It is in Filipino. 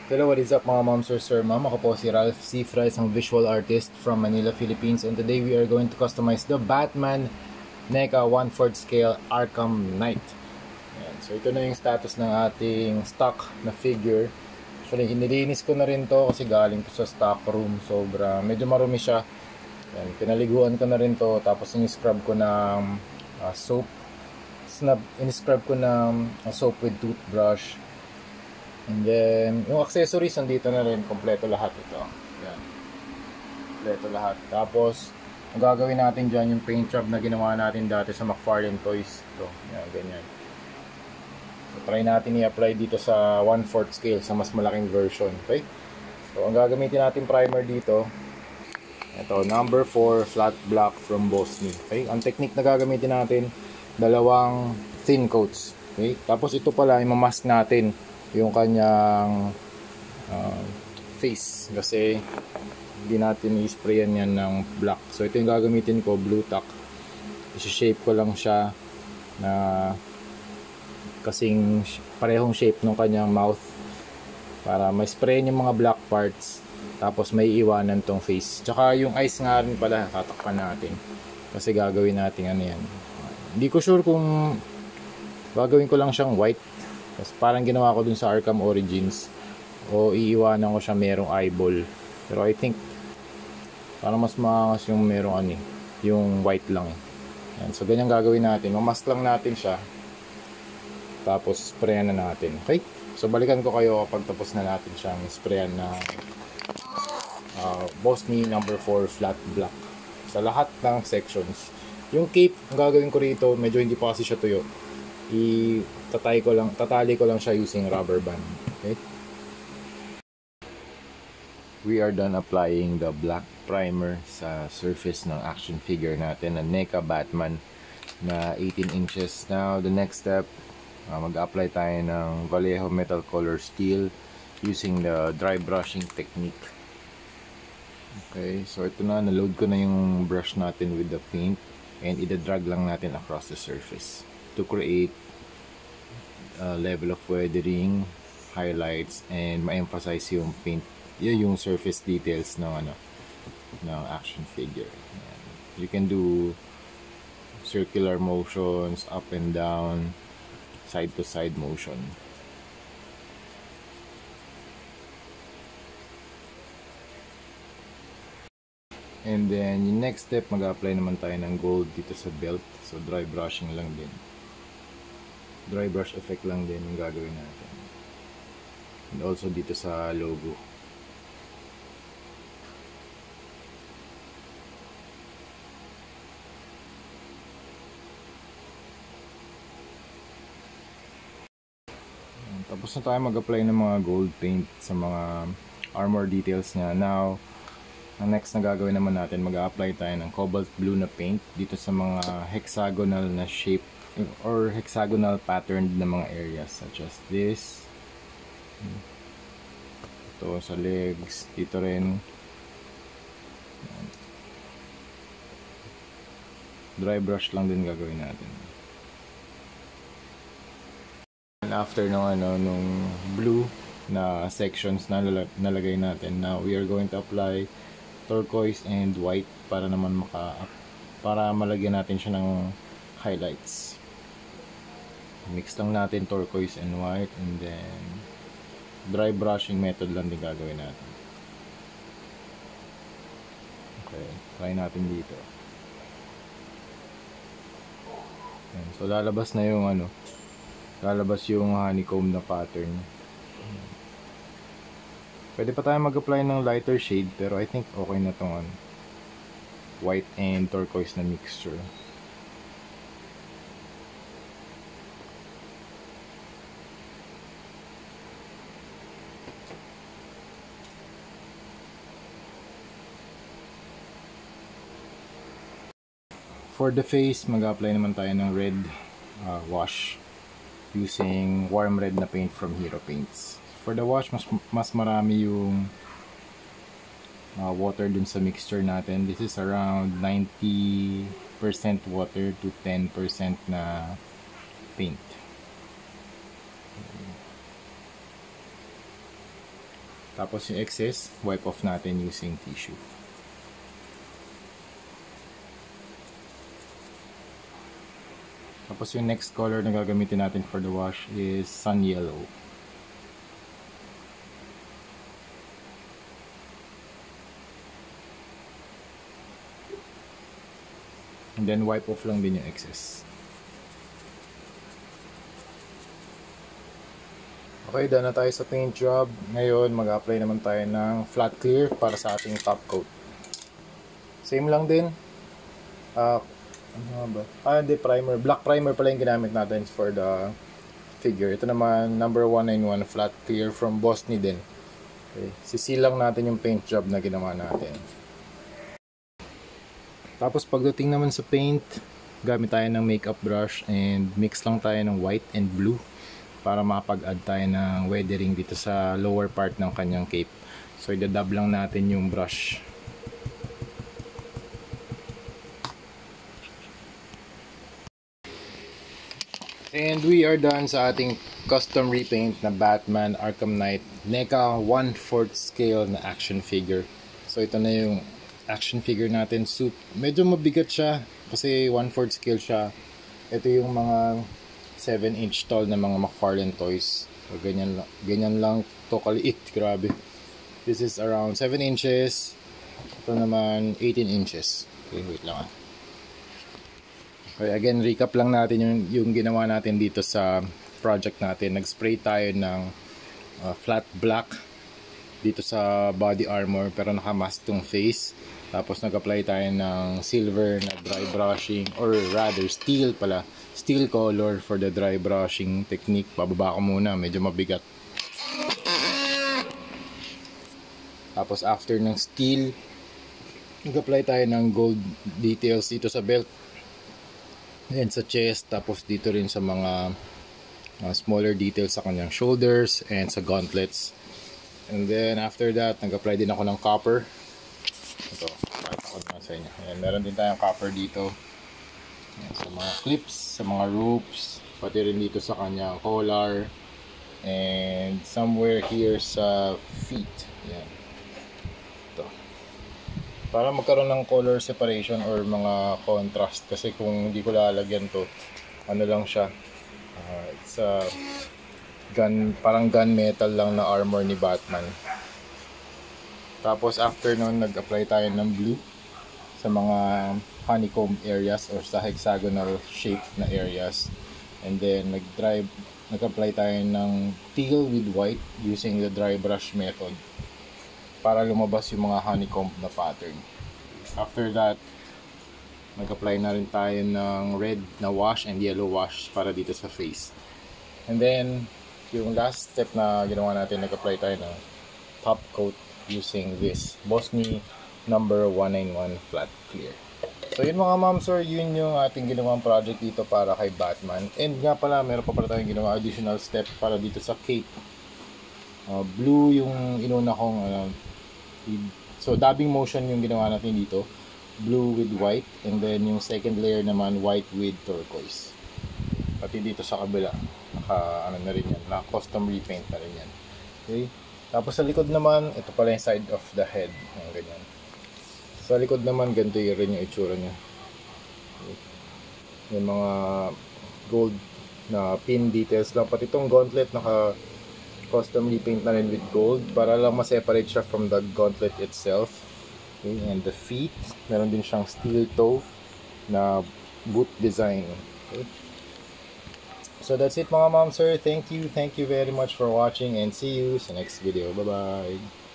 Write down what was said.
Hello, what is up mga moms or sir ma'am? Ako po si Ralph Cifra, isang visual artist from Manila, Philippines. And today we are going to customize the Batman NECA 1/4 scale Arkham Knight. Ayan. So ito na yung status ng ating stock na figure. Actually, inilinis ko na rin to kasi galing to sa stock room. Medyo marumi siya. Ayan. Pinaliguan ko na rin to. Tapos in-scrub ko ng soap. In-scrub ko ng soap with toothbrush. And then, yung accessories nandito na rin, kompleto lahat ito. Yan. Kompleto lahat. Tapos, ang gagawin natin dyan, yung paint job na ginawa natin dati sa McFarlane Toys. Ito, yan, ganyan. So, try natin i-apply dito sa 1/4 scale, sa mas malaking version. Okay? So, ang gagamitin natin primer dito, ito, number 4 flat black from Bosnia. Okay? Ang technique na gagamitin natin, dalawang thin coats. Okay? Tapos, ito pala, imamask natin yung kanyang face kasi hindi natin i-sprayan yan ng black. So ito yung gagamitin ko, blue tack. I-shape ko lang siya na kasing parehong shape ng kanyang mouth para may sprayan yung mga black parts, tapos may iwanan tong face. Tsaka yung eyes nga rin pala tatakpan natin kasi gagawin natin ano yan. Hindi ko sure kung gagawin ko lang siyang white, tapos parang ginawa ko dun sa Arkham Origins, o iiwanan ko siya merong eyeball. Pero I think parang mas maangas yung merong yung white lang eh. Yan. So ganyan gagawin natin. Mamask lang natin siya. Tapos sprayan na natin. Okay? So balikan ko kayo kapag tapos na natin siyang sprayan na Bosnia number 4 flat black sa lahat ng sections. Yung cape, ang gagawin ko rito, medyo hindi pa kasi siya tuyo. Tatali ko lang siya using rubber band. Okay? We are done applying the black primer sa surface ng action figure natin na NECA Batman na 18 inches. Now, the next step, mag-apply tayo ng Vallejo Metal Color Steel using the dry brushing technique. Okay, so ito na, naload ko na yung brush natin with the paint and ida-drag lang natin across the surface to create level of weathering, highlights, and ma-emphasize yung paint, yung surface details ng ng action figure. You can do circular motions, up and down, side to side motion. And then yung next step, mag-apply naman tayo ng gold dito sa belt. So dry brushing lang din. Dry brush effect lang din yung gagawin natin. And also dito sa logo. Tapos na tayo mag-apply ng mga gold paint sa mga armor details niya. Now, ang next na gagawin naman natin, mag-apply tayo ng cobalt blue na paint dito sa mga hexagonal na shape or hexagonal patterned na mga areas such as this. Ito sa legs, dito rin. Dry brush lang din gagawin natin. And after nung blue na sections na nalagay natin, now we are going to apply turquoise and white para naman para malagyan natin siya ng highlights. Mix lang natin turquoise and white, and then dry brushing method lang din gagawin natin. Okay, try natin dito. Ayan, so lalabas na yung lalabas yung honeycomb na pattern. Pwede pa tayo mag-apply ng lighter shade, pero I think okay na tong white and turquoise na mixture. For the face, mag-apply naman tayo ng red wash using warm red na paint from Hero Paints. For the wash, mas marami yung water dun sa mixture natin. This is around 90% water to 10% na paint. Tapos yung excess, wipe off natin using tissue. Tapos yung next color na gagamitin natin for the wash is sun yellow. And then wipe off lang din yung excess. Okay, done na tayo sa paint job. Ngayon, mag-apply naman tayo ng flat clear para sa ating top coat. Same lang din. Hindi, primer. Black primer pala yung ginamit natin for the figure. Ito naman, number 191 flat clear from Bosni din. Okay. Sisilang natin yung paint job na ginawa natin. Tapos pagdating naman sa paint, gamit tayo ng makeup brush and mix lang tayo ng white and blue para makapag-add tayo ng weathering dito sa lower part ng kanyang cape. So idadab lang natin yung brush. And we are done sa ating custom repaint na Batman Arkham Knight NECA 1/4 scale na action figure. So ito na yung action figure natin. Medyo mabigat siya kasi 1/4 scale siya. Ito yung mga 7-inch tall na mga McFarlane toys. So, ganyan lang to kaliit. Grabe. This is around 7 inches. Ito naman 18 inches. Okay, wait lang. Okay, again, recap lang natin yung ginawa natin dito sa project natin. Nag-spray tayo ng flat black dito sa body armor pero nakamask tong face. Tapos nag-apply tayo ng silver na dry brushing, or rather steel pala. Steel color for the dry brushing technique. Bababa ko muna, medyo mabigat. Tapos after ng steel, nag-apply tayo ng gold details dito sa belt and sa chest. Tapos dito rin sa mga smaller details sa kanyang shoulders and sa gauntlets. And then after that, nag-apply din ako ng copper. Ito, pakita ko naman sa inyo. Ayan, meron din tayong copper dito. Ayan, sa mga clips, sa mga ropes, pati rin dito sa kanyang collar, and somewhere here sa feet. Ayan. Ito. Para magkaroon ng color separation or mga contrast, kasi kung hindi ko lalagyan to, ano lang siya, it's a parang gunmetal lang na armor ni Batman. Tapos after nun, nag-apply tayo ng blue sa mga honeycomb areas or sa hexagonal shape na areas. And then nag-apply tayo ng teal with white using the dry brush method para lumabas yung mga honeycomb na pattern. After that, nag-apply na rin tayo ng red na wash and yellow wash para dito sa face. And then, yung last step na ginawa natin, nag-apply tayo ng top coat using this Bosni number 191 flat clear. So yun mga ma'am sir, yun yung ating ginawang project dito para kay Batman. And nga pala, meron pa pala tayong ginawa additional step para dito sa cape. Blue yung inuna kong so dubbing motion yung ginawa natin dito. Blue with white, and then yung second layer naman white with turquoise. Pati dito sa kabila, na rin yan, na custom repaint na rin yan. Okay? Tapos sa likod naman, ito pala yung side of the head. Ayan, ganyan. Sa likod naman, ganito rin yung itsura niya. Okay. Yung mga gold na pin details lang. Pati itong gauntlet, naka-custom repaint na rin with gold para lang ma-separate siya from the gauntlet itself. Okay. And the feet, meron din siyang steel toe na boot design. Okay. So that's it mga ma'am sir. Thank you very much for watching and see you sa next video. Bye bye.